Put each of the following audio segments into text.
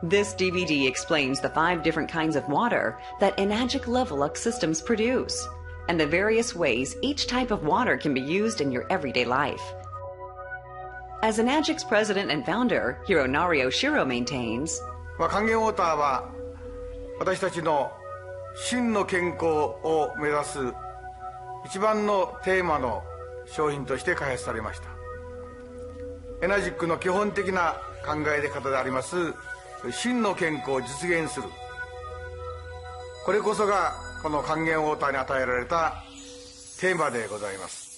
This DVD explains the 5 different kinds of water that Enagic LeveLUK systems produce, and the various ways each type of water can be used in your everyday life. As Enagic's president and founder, Hironari Oshiro maintains, Kangen water は私たちの真の健康を目指す一番のテーマの商品として開発されました。エナジックの基本的な考え方であります真の健康を実現する、これこそがこの還元ウォーターに与えられたテーマでございます。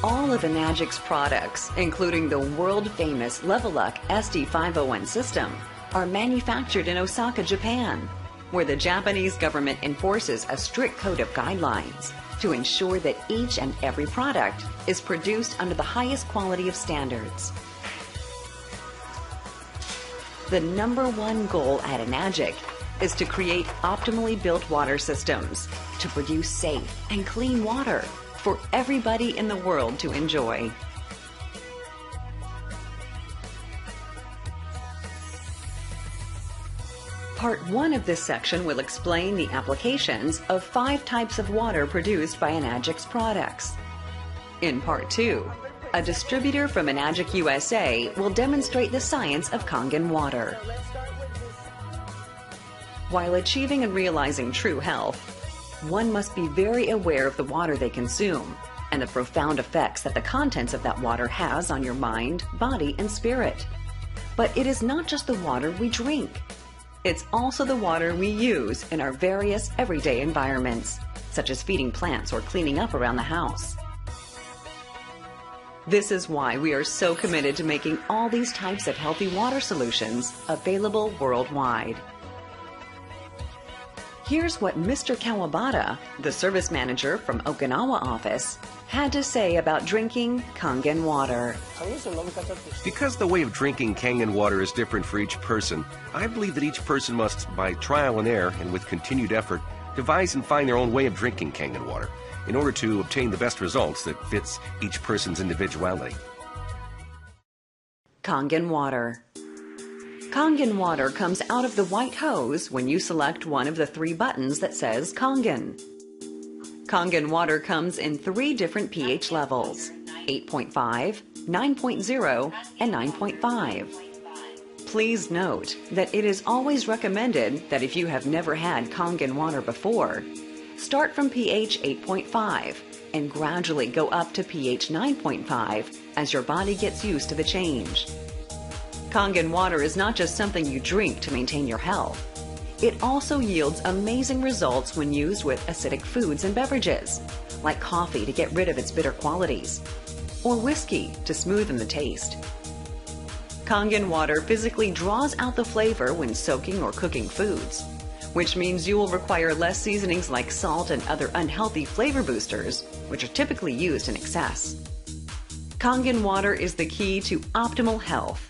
All of Enagic's products, including the world-famous LeveLUK SD501 system, are manufactured in Osaka, Japan, where the Japanese government enforces a strict code of guidelines to ensure that each and every product is produced under the highest quality of standards. The #1 goal at Enagic is to create optimally built water systems to produce safe and clean water for everybody in the world to enjoy. Part 1 of this section will explain the applications of 5 types of water produced by Enagic's products. In Part 2, a distributor from Enagic USA will demonstrate the science of Kangen water. While achieving and realizing true health, one must be very aware of the water they consume and the profound effects that the contents of that water has on your mind, body, and spirit. But it is not just the water we drink. It's also the water we use in our various everyday environments, such as feeding plants or cleaning up around the house. This is why we are so committed to making all these types of healthy water solutions available worldwide. Here's what Mr. Kawabata, the service manager from Okinawa office, had to say about drinking Kangen water. Because the way of drinking Kangen water is different for each person, I believe that each person must, by trial and error and with continued effort, devise and find their own way of drinking Kangen water in order to obtain the best results that fits each person's individuality. Kangen water. Kangen water comes out of the white hose when you select one of the 3 buttons that says Kangen. Kangen water comes in 3 different pH levels, 8.5, 9.0, and 9.5. Please note that it is always recommended that if you have never had Kangen water before, start from pH 8.5 and gradually go up to pH 9.5 as your body gets used to the change. Kangen water is not just something you drink to maintain your health. It also yields amazing results when used with acidic foods and beverages, like coffee to get rid of its bitter qualities, or whiskey to smoothen the taste. Kangen water physically draws out the flavor when soaking or cooking foods, which means you will require less seasonings like salt and other unhealthy flavor boosters, which are typically used in excess. Kangen water is the key to optimal health,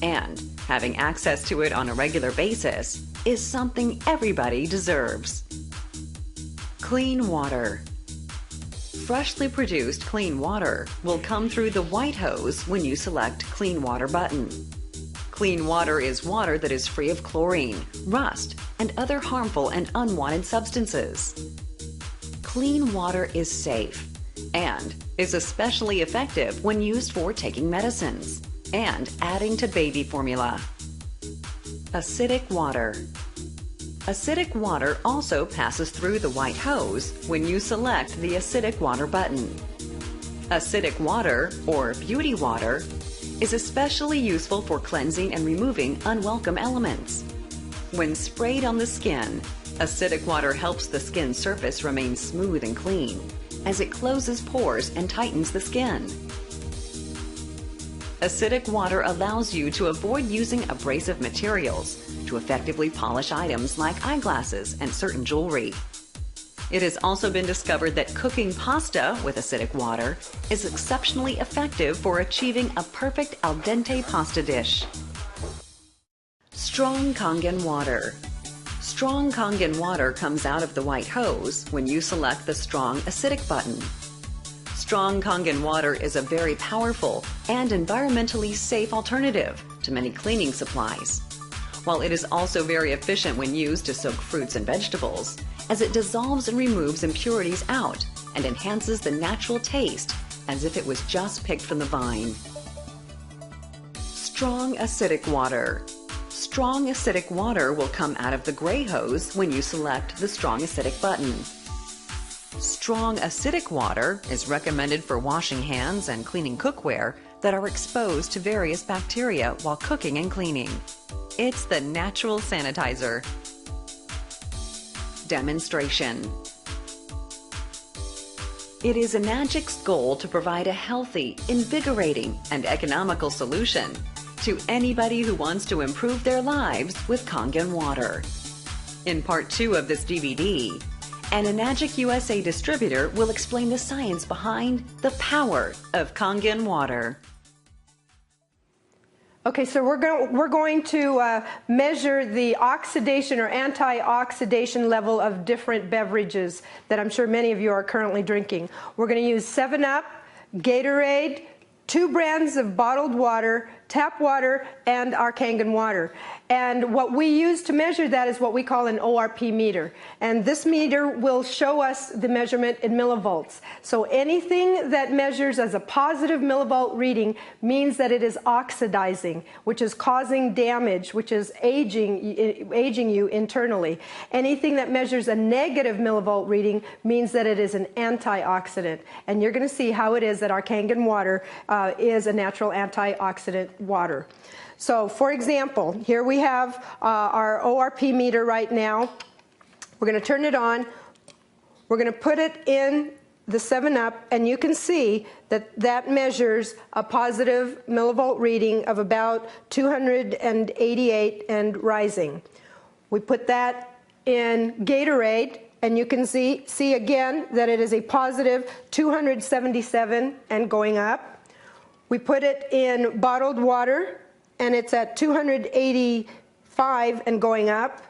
and having access to it on a regular basis is something everybody deserves. Clean water. Freshly produced clean water will come through the white hose when you select Clean Water button. Clean water is water that is free of chlorine, rust, and other harmful and unwanted substances. Clean water is safe and is especially effective when used for taking medicines and adding to baby formula. Acidic water. Acidic water also passes through the white hose when you select the Acidic Water button. Acidic water, or beauty water, is especially useful for cleansing and removing unwelcome elements. When sprayed on the skin, acidic water helps the skin surface remain smooth and clean, as it closes pores and tightens the skin. Acidic water allows you to avoid using abrasive materials to effectively polish items like eyeglasses and certain jewelry. It has also been discovered that cooking pasta with acidic water is exceptionally effective for achieving a perfect al dente pasta dish. Strong Kangen water. Strong Kangen water comes out of the white hose when you select the Strong Acidic button. Strong Kangen water is a very powerful and environmentally safe alternative to many cleaning supplies. while it is also very efficient when used to soak fruits and vegetables, as it dissolves and removes impurities out and enhances the natural taste as if it was just picked from the vine. Strong acidic water. Strong acidic water will come out of the gray hose when you select the strong acidic button. Strong acidic water is recommended for washing hands and cleaning cookware that are exposed to various bacteria while cooking and cleaning. It's the natural sanitizer. Demonstration. It is Enagic's goal to provide a healthy, invigorating, and economical solution to anybody who wants to improve their lives with Kangen water. In part 2 of this DVD, an Enagic USA distributor will explain the science behind the power of Kangen water. Okay, so we're going to measure the oxidation or antioxidant level of different beverages that I'm sure many of you are currently drinking. We're going to use 7-Up, Gatorade, 2 brands of bottled water, tap water, and our Kangen water. And what we use to measure that is what we call an ORP meter. And this meter will show us the measurement in millivolts. So anything that measures as a positive millivolt reading means that it is oxidizing, which is causing damage, which is aging you internally. Anything that measures a negative millivolt reading means that it is an antioxidant. And you're going to see how it is that our Kangen water is a natural antioxidant water. So, for example, here we have our ORP meter right now. We're going to turn it on. We're going to put it in the 7-Up, and you can see that that measures a positive millivolt reading of about 288 and rising. We put that in Gatorade, and you can see again that it is a positive 277 and going up. We put it in bottled water, and it's at 285 and going up.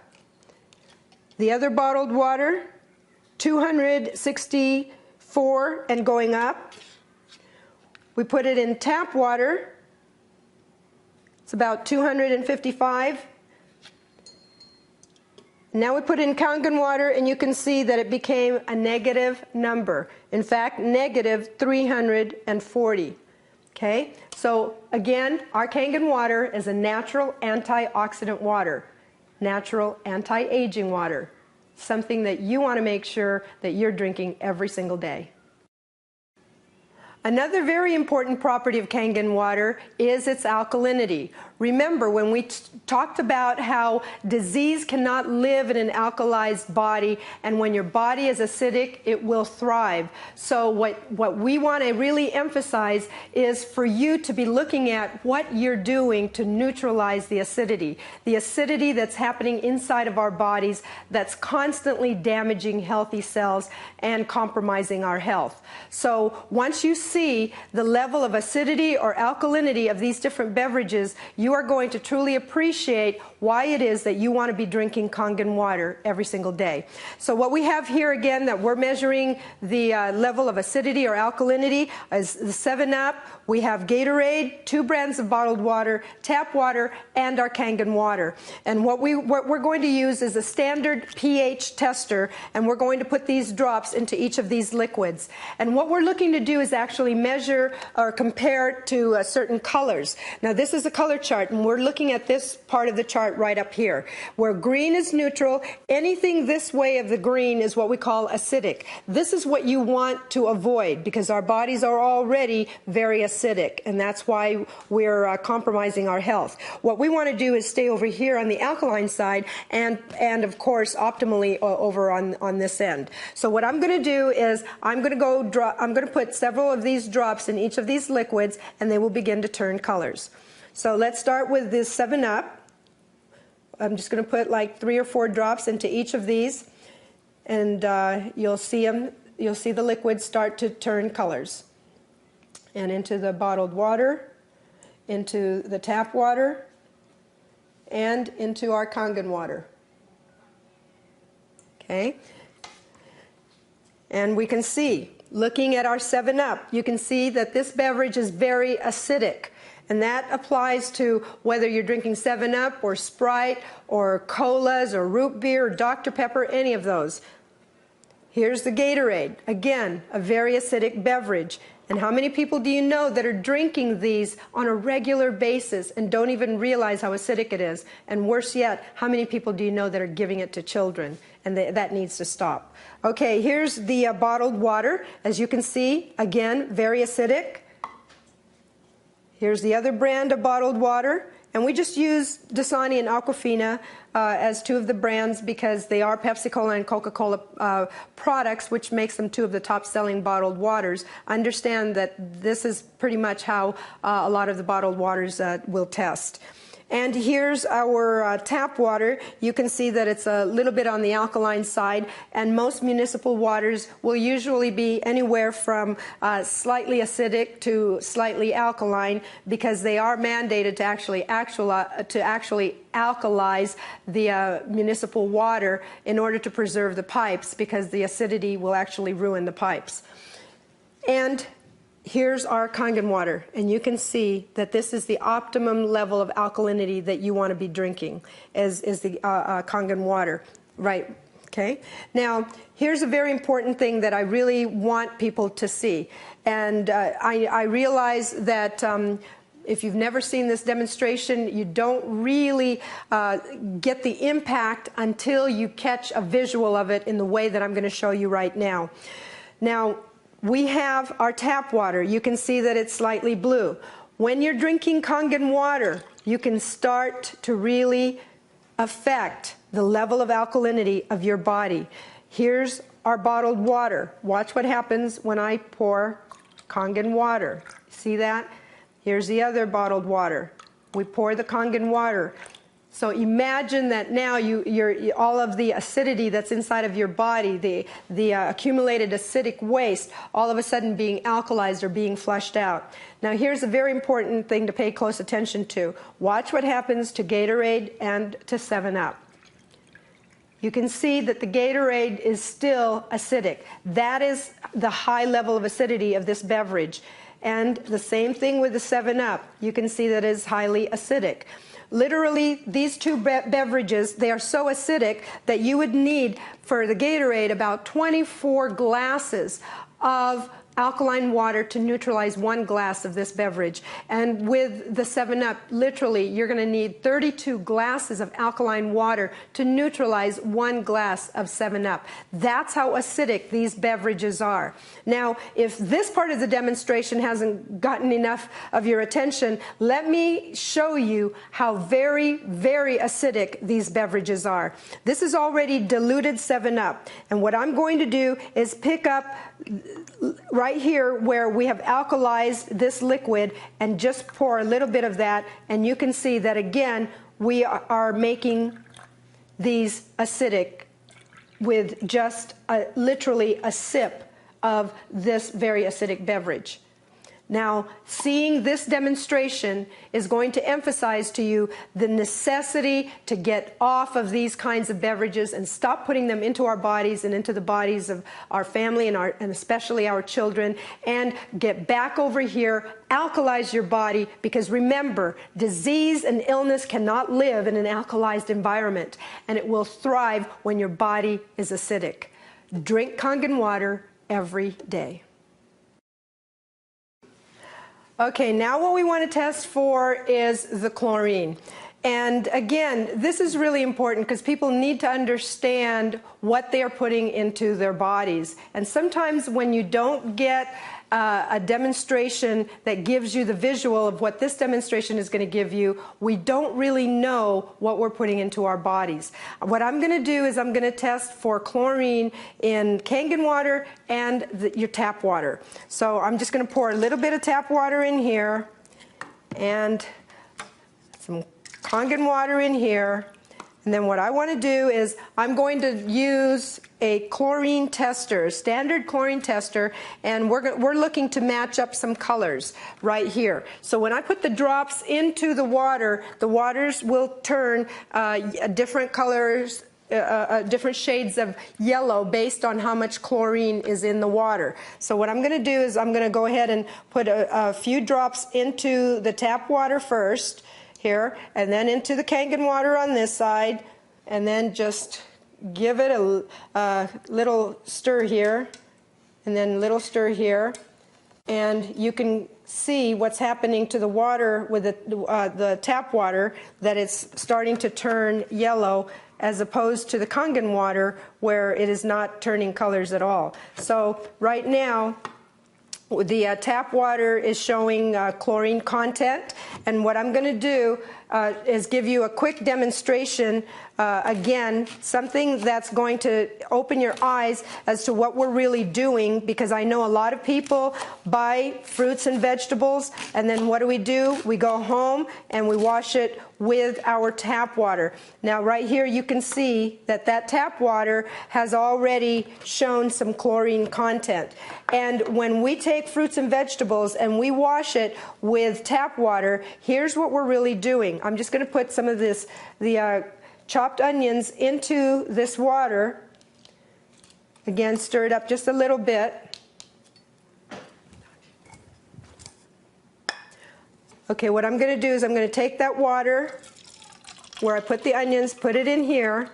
The other bottled water, 264 and going up. We put it in tap water. It's about 255. Now we put in Kangen water, and you can see that it became a negative number. In fact, negative 340. Okay, so again, our Kangen water is a natural antioxidant water, natural anti-aging water, something that you want to make sure that you're drinking every single day. Another very important property of Kangen water is its alkalinity. Remember, when we talked about how disease cannot live in an alkalized body, and when your body is acidic, it will thrive. So what we want to really emphasize is for you to be looking at what you're doing to neutralize the acidity that's happening inside of our bodies that's constantly damaging healthy cells and compromising our health. So once you see the level of acidity or alkalinity of these different beverages, you are going to truly appreciate why it is that you want to be drinking Kangen water every single day. So what we have here again that we're measuring the level of acidity or alkalinity is the 7-Up. We have Gatorade, 2 brands of bottled water, tap water, and our Kangen water. And what we're going to use is a standard pH tester, and we're going to put these drops into each of these liquids. And what we're looking to do is actually measure or compare to certain colors. Now this is a color chart, and we're looking at this part of the chart right up here, where green is neutral. Anything this way of the green is what we call acidic. This is what you want to avoid because our bodies are already very acidic, and that's why we're compromising our health. What we want to do is stay over here on the alkaline side and of course optimally over on this end. So what I'm going to do is I'm going to put several of these drops in each of these liquids, and they will begin to turn colors. So let's start with this 7-Up. I'm just going to put like 3 or 4 drops into each of these, and you'll see the liquids start to turn colors. And into the bottled water, into the tap water, and into our Kangen water. Okay? And we can see, looking at our 7-Up, you can see that this beverage is very acidic. And that applies to whether you're drinking 7-Up or Sprite or colas or root beer or Dr. Pepper, any of those. Here's the Gatorade. Again, a very acidic beverage. And how many people do you know that are drinking these on a regular basis and don't even realize how acidic it is? And worse yet, how many people do you know that are giving it to children? And that needs to stop. Okay, here's the bottled water. As you can see, again, very acidic. Here's the other brand of bottled water. And we just use Dasani and Aquafina as two of the brands because they are Pepsi-Cola and Coca-Cola products, which makes them two of the top-selling bottled waters. Understand that this is pretty much how a lot of the bottled waters will test. And here's our tap water. You can see that it's a little bit on the alkaline side, and most municipal waters will usually be anywhere from slightly acidic to slightly alkaline because they are mandated to actually alkalize the municipal water in order to preserve the pipes, because the acidity will actually ruin the pipes. And here's our Kangen water, and you can see that this is the optimum level of alkalinity that you want to be drinking, is the Kangen water, right? Okay. Now, here's a very important thing that I really want people to see, and I realize that if you've never seen this demonstration, you don't really get the impact until you catch a visual of it in the way that I'm going to show you right now. Now, we have our tap water. You can see that it's slightly blue. When you're drinking Kangen water, you can start to really affect the level of alkalinity of your body. Here's our bottled water. Watch what happens when I pour Kangen water. See that? Here's the other bottled water. We pour the Kangen water. So imagine that now all of the acidity that's inside of your body, the accumulated acidic waste, all of a sudden being alkalized or being flushed out. Now here's a very important thing to pay close attention to. Watch what happens to Gatorade and to 7-Up. You can see that the Gatorade is still acidic. That is the high level of acidity of this beverage. And the same thing with the 7-Up. You can see that it is highly acidic. Literally, these two beverages, they are so acidic that you would need, for the Gatorade, about 24 glasses of alkaline water to neutralize 1 glass of this beverage. And with the 7-Up, literally, you're going to need 32 glasses of alkaline water to neutralize 1 glass of 7-Up. That's how acidic these beverages are. Now, if this part of the demonstration hasn't gotten enough of your attention, let me show you how very, very acidic these beverages are. This is already diluted 7-Up. And what I'm going to do is pick up right here where we have alkalized this liquid and just pour a little bit of that, and you can see that again we are making these acidic with just literally a sip of this very acidic beverage. Now, seeing this demonstration is going to emphasize to you the necessity to get off of these kinds of beverages and stop putting them into our bodies and into the bodies of our family and especially our children, and get back over here, alkalize your body, because remember, disease and illness cannot live in an alkalized environment, and it will thrive when your body is acidic. Drink Kangen water every day. Okay, now what we want to test for is the chlorine. And again, this is really important because people need to understand what they are putting into their bodies. And sometimes when you don't get a demonstration that gives you the visual of what this demonstration is going to give you, we don't really know what we're putting into our bodies. What I'm going to do is I'm going to test for chlorine in Kangen water and your tap water. So I'm just going to pour a little bit of tap water in here and some Kangen water in here. And then what I want to do is I'm going to use a chlorine tester, standard chlorine tester, and we're looking to match up some colors right here. So when I put the drops into the waters will turn different colors different shades of yellow based on how much chlorine is in the water. So what I'm going to do is I'm going to go ahead and put a few drops into the tap water first here, and then into the Kangen water on this side, and then just give it a little stir here, and then a little stir here, and you can see what's happening to the water with the tap water, that it's starting to turn yellow, as opposed to the Kangen water where it is not turning colors at all. So right now the tap water is showing chlorine content, and what I'm going to do is give you a quick demonstration, again, something that's going to open your eyes as to what we're really doing, because I know a lot of people buy fruits and vegetables, and then what do? We go home and we wash it with our tap water. Now right here you can see that that tap water has already shown some chlorine content, and when we take fruits and vegetables and we wash it with tap water, here's what we're really doing. I'm just going to put some of the chopped onions into this water. Again, stir it up just a little bit. Okay, what I'm going to do is I'm going to take that water where I put the onions, put it in here,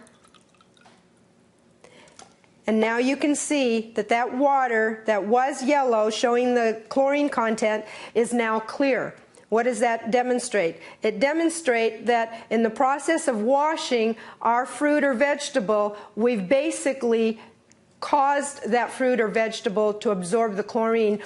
and now you can see that that water that was yellow, showing the chlorine content, is now clear. What does that demonstrate? It demonstrates that in the process of washing our fruit or vegetable, we've basically caused that fruit or vegetable to absorb the chlorine